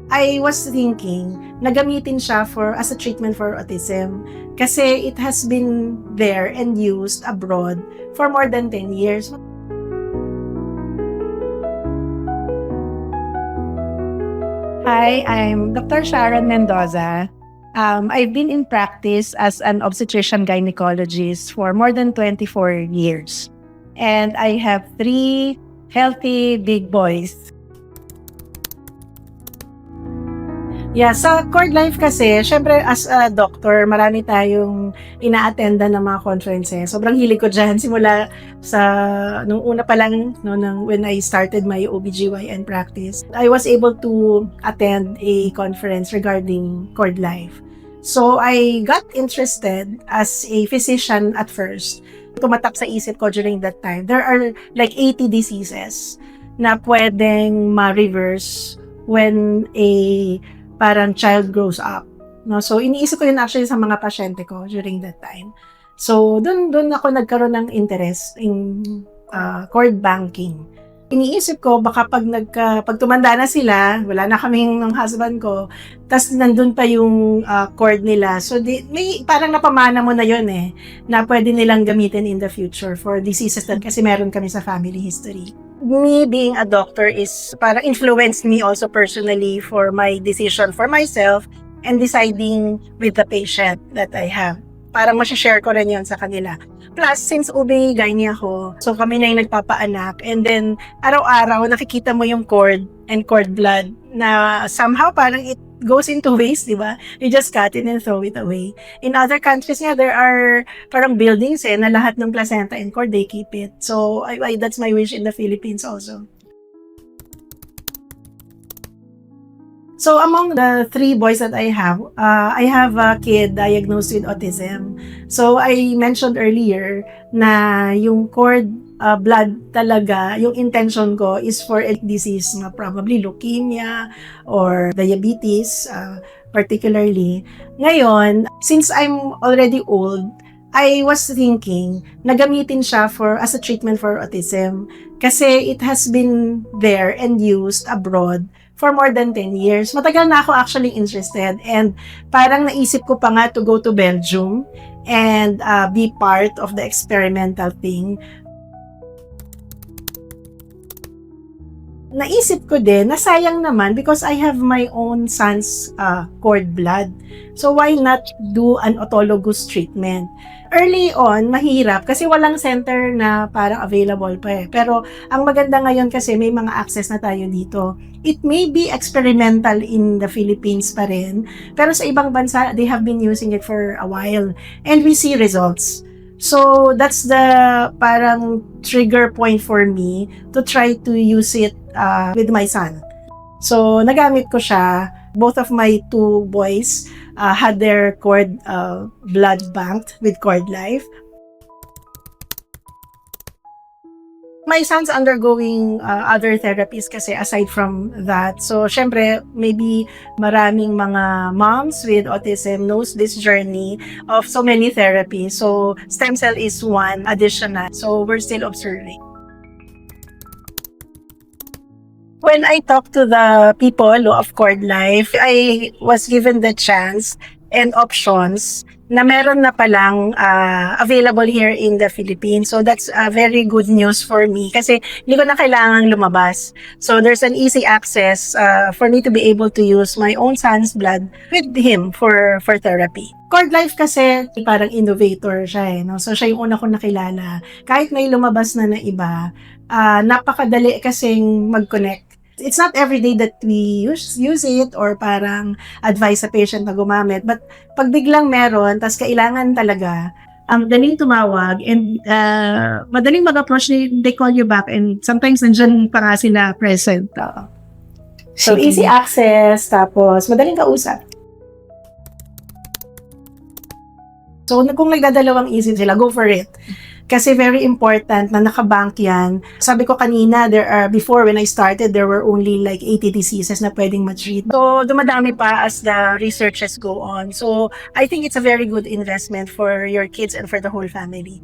I was thinking na gamitin siya as a treatment for autism kasi it has been there and used abroad for more than 10 years. Hi, I'm Dr. Sharon Mendoza. I've been in practice as an obstetrician gynecologist for more than 24 years. And I have 3 healthy big boys. Yeah, sa Cord Life kasi, syempre as a doctor, marami tayong ina-attenda ng mga conferences. Sobrang hilig ko dyan simula nung una pa lang, when I started my OBGYN practice. I was able to attend a conference regarding Cord Life. So I got interested as a physician at first. Tumatak sa isip ko during that time, there are like 80 diseases na pwedeng ma-reverse when parang child grows up. No? So, iniisip ko yun actually sa mga pasyente ko during that time. So, dun ako nagkaroon ng interest in cord banking. Iniisip ko, baka pag tumanda na sila, wala na kaming ng husband ko, tas nandun pa yung cord nila. So, may parang napamana mo na yun na pwede nilang gamitin in the future for diseases kasi meron kami sa family history. Me being a doctor is parang influenced me also personally for my decision for myself and deciding with the patient that I have. Parang masashare ko rin yun sa kanila. Plus, since OB-GYN ako, so kami na yung nagpapaanak, and then araw-araw nakikita mo yung cord and cord blood na somehow parang it goes into waste, di ba? You just cut it and throw it away. In other countries nga, there are parang buildings na lahat ng placenta and cord, they keep it. So, that's my wish in the Philippines also. So, among the 3 boys that I have a kid diagnosed with autism. So, I mentioned earlier na yung cord blood talaga, yung intention ko is for a disease na probably leukemia or diabetes particularly. Ngayon, since I'm already old, I was thinking na gamitin siya as a treatment for autism kasi it has been there and used abroad for more than 10 years. Matagal na ako actually interested and parang naisip ko pa nga to go to Belgium and be part of the experimental thing. Naisip ko din na sayang naman because I have my own son's cord blood. So why not do an autologous treatment? Early on, mahirap kasi walang center na parang available pa Pero ang maganda ngayon kasi may mga access na tayo dito. It may be experimental in the Philippines pa rin, pero sa ibang bansa, they have been using it for a while and we see results. So that's the parang trigger point for me to try to use it with my son. So nagamit ko siya. Both of my 2 boys had their cord blood banked with Cord Life. My son's undergoing other therapies kasi aside from that. So, syempre, maybe maraming mga moms with autism knows this journey of so many therapies. So, stem cell is one additional. So, we're still observing. When I talk to the people of Cord Life, I was given the chance and options na meron na palang available here in the Philippines. So that's very good news for me kasi hindi ko na kailangang lumabas. So there's an easy access for me to be able to use my own son's blood with him for therapy. Cord Life kasi parang innovator siya no? So siya yung una kong nakilala. Kahit may lumabas na iba, napakadali kasing mag-connect. It's not every day that we use it or parang advise sa patient na gumamit. But pag biglang meron, tas kailangan talaga, daling tumawag and madaling mag-approach, they call you back and sometimes nandyan pa nga sila present. So easy access, tapos madaling kausap. So kung nagdadalawang isip sila, go for it. Kasi very important na nakabank yan. Sabi ko kanina, before when I started, there were only like 80 diseases na pwedeng ma-treat. So, dumadami pa as the researches go on. So, I think it's a very good investment for your kids and for the whole family.